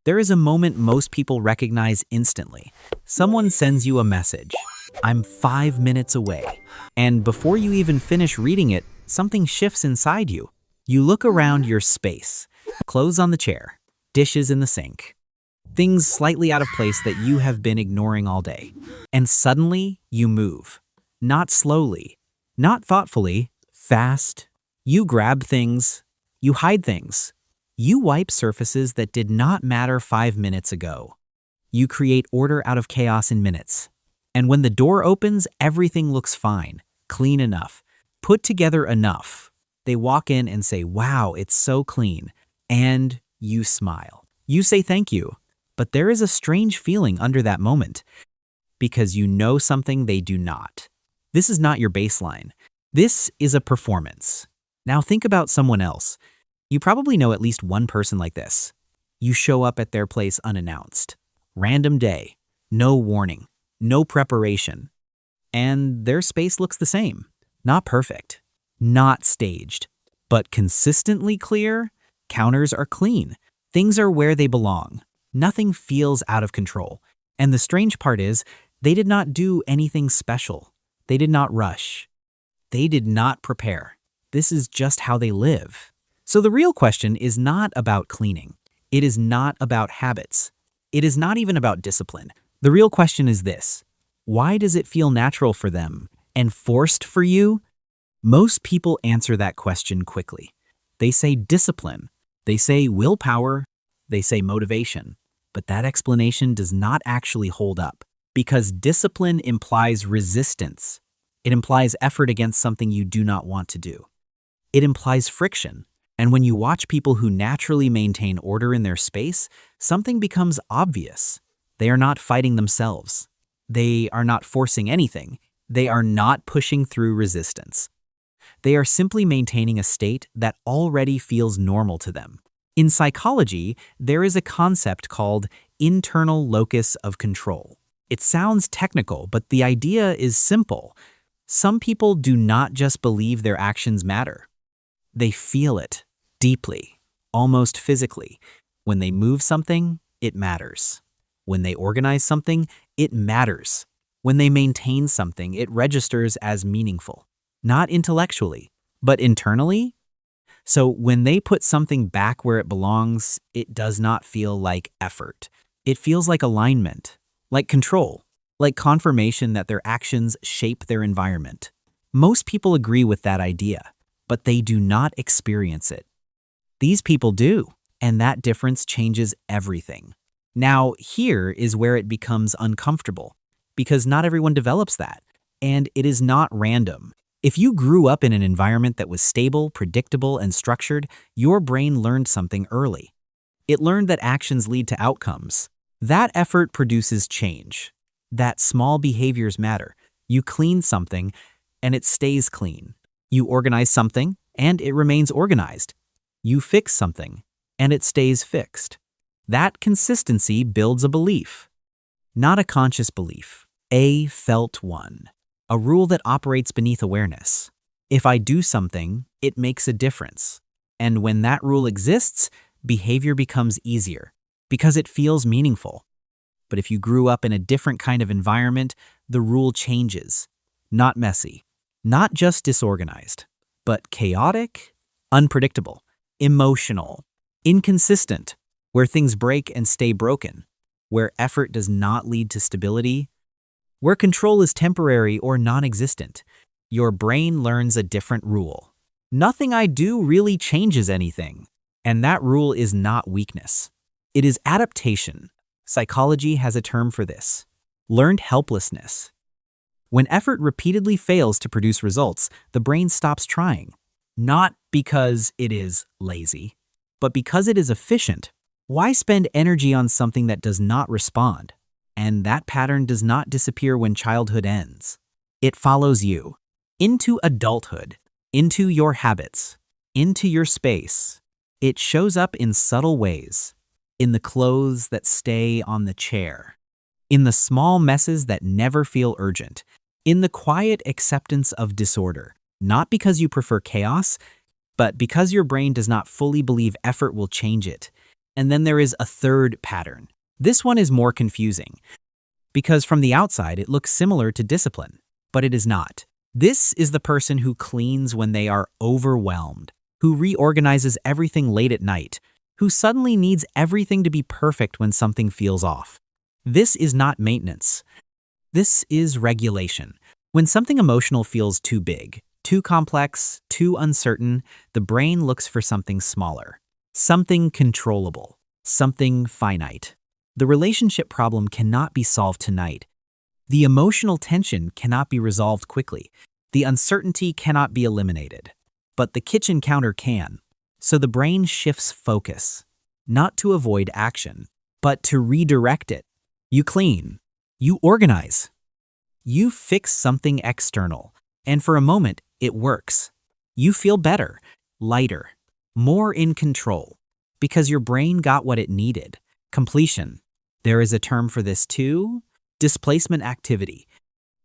There is a moment most people recognize instantly. Someone sends you a message. I'm 5 minutes away. And before you even finish reading it, something shifts inside you. You look around your space. Clothes on the chair, dishes in the sink, things slightly out of place that you have been ignoring all day. And suddenly, you move. Not slowly, not thoughtfully, fast. You grab things, you hide things. You wipe surfaces that did not matter 5 minutes ago. You create order out of chaos in minutes. And when the door opens, everything looks fine, clean enough, put together enough. They walk in and say, "Wow, it's so clean." And you smile. You say thank you. But there is a strange feeling under that moment because you know something they do not. This is not your baseline. This is a performance. Now think about someone else. You probably know at least one person like this. You show up at their place unannounced. Random day, no warning, no preparation. And their space looks the same. Not perfect, not staged, but consistently clear. Counters are clean. Things are where they belong. Nothing feels out of control. And the strange part is, they did not do anything special. They did not rush. They did not prepare. This is just how they live. So the real question is not about cleaning. It is not about habits. It is not even about discipline. The real question is this: why does it feel natural for them and forced for you? Most people answer that question quickly. They say discipline. They say willpower. They say motivation. But that explanation does not actually hold up because discipline implies resistance. It implies effort against something you do not want to do. It implies friction. And when you watch people who naturally maintain order in their space, something becomes obvious. They are not fighting themselves. They are not forcing anything. They are not pushing through resistance. They are simply maintaining a state that already feels normal to them. In psychology, there is a concept called internal locus of control. It sounds technical, but the idea is simple. Some people do not just believe their actions matter. They feel it deeply, almost physically. When they move something, it matters. When they organize something, it matters. When they maintain something, it registers as meaningful. Not intellectually, but internally. So when they put something back where it belongs, it does not feel like effort. It feels like alignment, like control, like confirmation that their actions shape their environment. Most people agree with that idea, but they do not experience it. These people do, and that difference changes everything. Now, here is where it becomes uncomfortable, because not everyone develops that, and it is not random. If you grew up in an environment that was stable, predictable, and structured, your brain learned something early. It learned that actions lead to outcomes. That effort produces change. That small behaviors matter. You clean something, and it stays clean. You organize something, and it remains organized. You fix something, and it stays fixed. That consistency builds a belief. Not a conscious belief, a felt one. A rule that operates beneath awareness. If I do something, it makes a difference. And when that rule exists, behavior becomes easier because it feels meaningful. But if you grew up in a different kind of environment, the rule changes. Not messy, not just disorganized, but chaotic, unpredictable, emotional, inconsistent, where things break and stay broken, where effort does not lead to stability, where control is temporary or non-existent. Your brain learns a different rule. Nothing I do really changes anything. And that rule is not weakness. It is adaptation. Psychology has a term for this. Learned helplessness. When effort repeatedly fails to produce results, the brain stops trying. Not because it is lazy, but because it is efficient. Why spend energy on something that does not respond? And that pattern does not disappear when childhood ends. It follows you into adulthood, into your habits, into your space. It shows up in subtle ways, in the clothes that stay on the chair, in the small messes that never feel urgent, in the quiet acceptance of disorder, not because you prefer chaos, but because your brain does not fully believe effort will change it. And then there is a third pattern. This one is more confusing because from the outside it looks similar to discipline, but it is not. This is the person who cleans when they are overwhelmed, who reorganizes everything late at night, who suddenly needs everything to be perfect when something feels off. This is not maintenance. This is regulation. When something emotional feels too big, too complex, too uncertain, the brain looks for something smaller, something controllable, something finite. The relationship problem cannot be solved tonight. The emotional tension cannot be resolved quickly. The uncertainty cannot be eliminated. But the kitchen counter can. So the brain shifts focus, not to avoid action, but to redirect it. You clean. You organize. You fix something external. And for a moment, it works. You feel better, lighter, more in control, because your brain got what it needed. Completion. There is a term for this too. Displacement activity.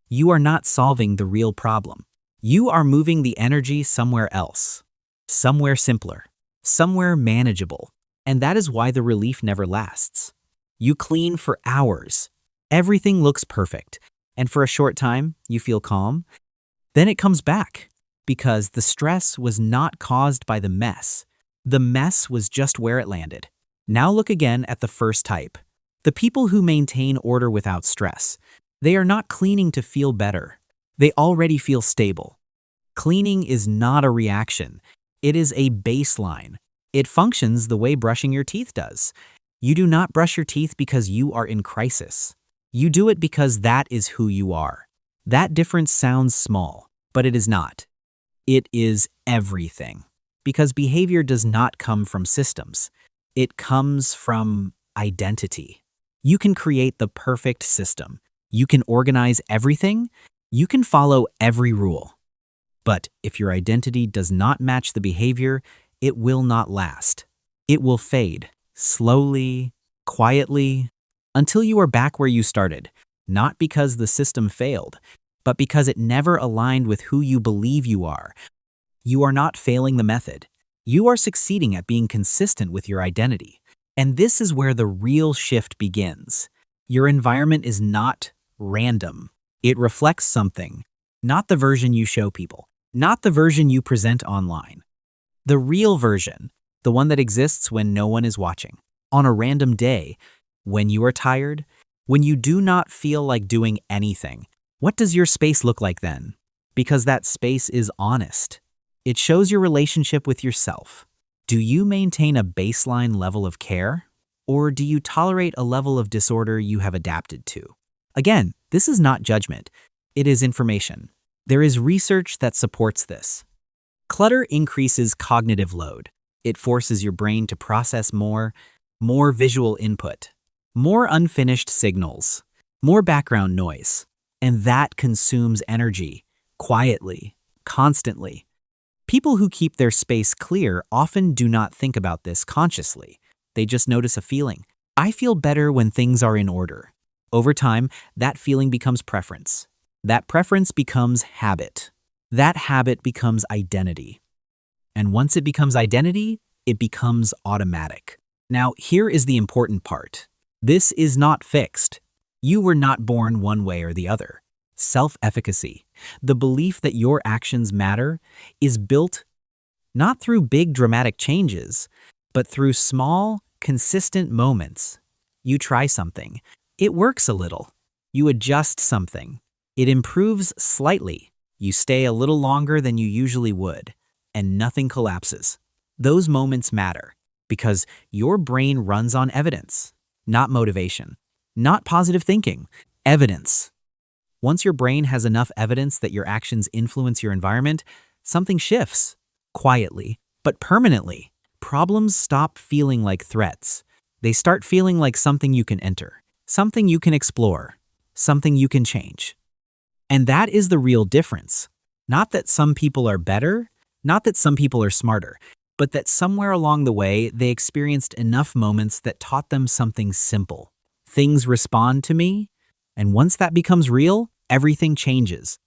You are not solving the real problem. You are moving the energy somewhere else. Somewhere simpler. Somewhere manageable. And that is why the relief never lasts. You clean for hours. Everything looks perfect. And for a short time, you feel calm. Then it comes back. Because the stress was not caused by the mess. The mess was just where it landed. Now look again at the first type. The people who maintain order without stress. They are not cleaning to feel better. They already feel stable. Cleaning is not a reaction. It is a baseline. It functions the way brushing your teeth does. You do not brush your teeth because you are in crisis. You do it because that is who you are. That difference sounds small, but it is not. It is everything. Because behavior does not come from systems. It comes from identity. You can create the perfect system. You can organize everything. You can follow every rule. But if your identity does not match the behavior, it will not last. It will fade, slowly, quietly, until you are back where you started, not because the system failed, but because it never aligned with who you believe you are. You are not failing the method. You are succeeding at being consistent with your identity. And this is where the real shift begins. Your environment is not random. It reflects something, not the version you show people, not the version you present online. The real version, the one that exists when no one is watching, on a random day, when you are tired, when you do not feel like doing anything. What does your space look like then? Because that space is honest. It shows your relationship with yourself. Do you maintain a baseline level of care? Or do you tolerate a level of disorder you have adapted to? Again, this is not judgment. It is information. There is research that supports this. Clutter increases cognitive load. It forces your brain to process more visual input, more unfinished signals, more background noise. And that consumes energy, quietly, constantly. People who keep their space clear often do not think about this consciously. They just notice a feeling. I feel better when things are in order. Over time, that feeling becomes preference. That preference becomes habit. That habit becomes identity. And once it becomes identity, it becomes automatic. Now, here is the important part. This is not fixed. You were not born one way or the other. Self-efficacy, the belief that your actions matter, is built not through big dramatic changes, but through small, consistent moments. You try something. It works a little. You adjust something. It improves slightly. You stay a little longer than you usually would, and nothing collapses. Those moments matter because your brain runs on evidence, not motivation, not positive thinking, evidence. Once your brain has enough evidence that your actions influence your environment, something shifts, quietly, but permanently. Problems stop feeling like threats. They start feeling like something you can enter, something you can explore, something you can change. And that is the real difference. Not that some people are better, not that some people are smarter, but that somewhere along the way they experienced enough moments that taught them something simple. Things respond to me, and once that becomes real, everything changes.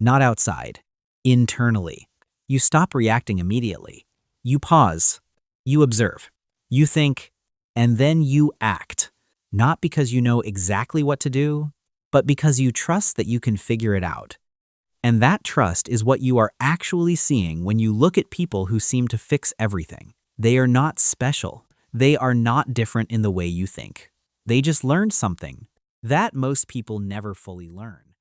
Not outside, internally. You stop reacting immediately. You pause. You observe. You think, And then you act, not because you know exactly what to do, but because you trust that you can figure it out. And that trust is what you are actually seeing when you look at people who seem to fix everything. They are not special. They are not different in the way you think. They just learned something that most people never fully learn.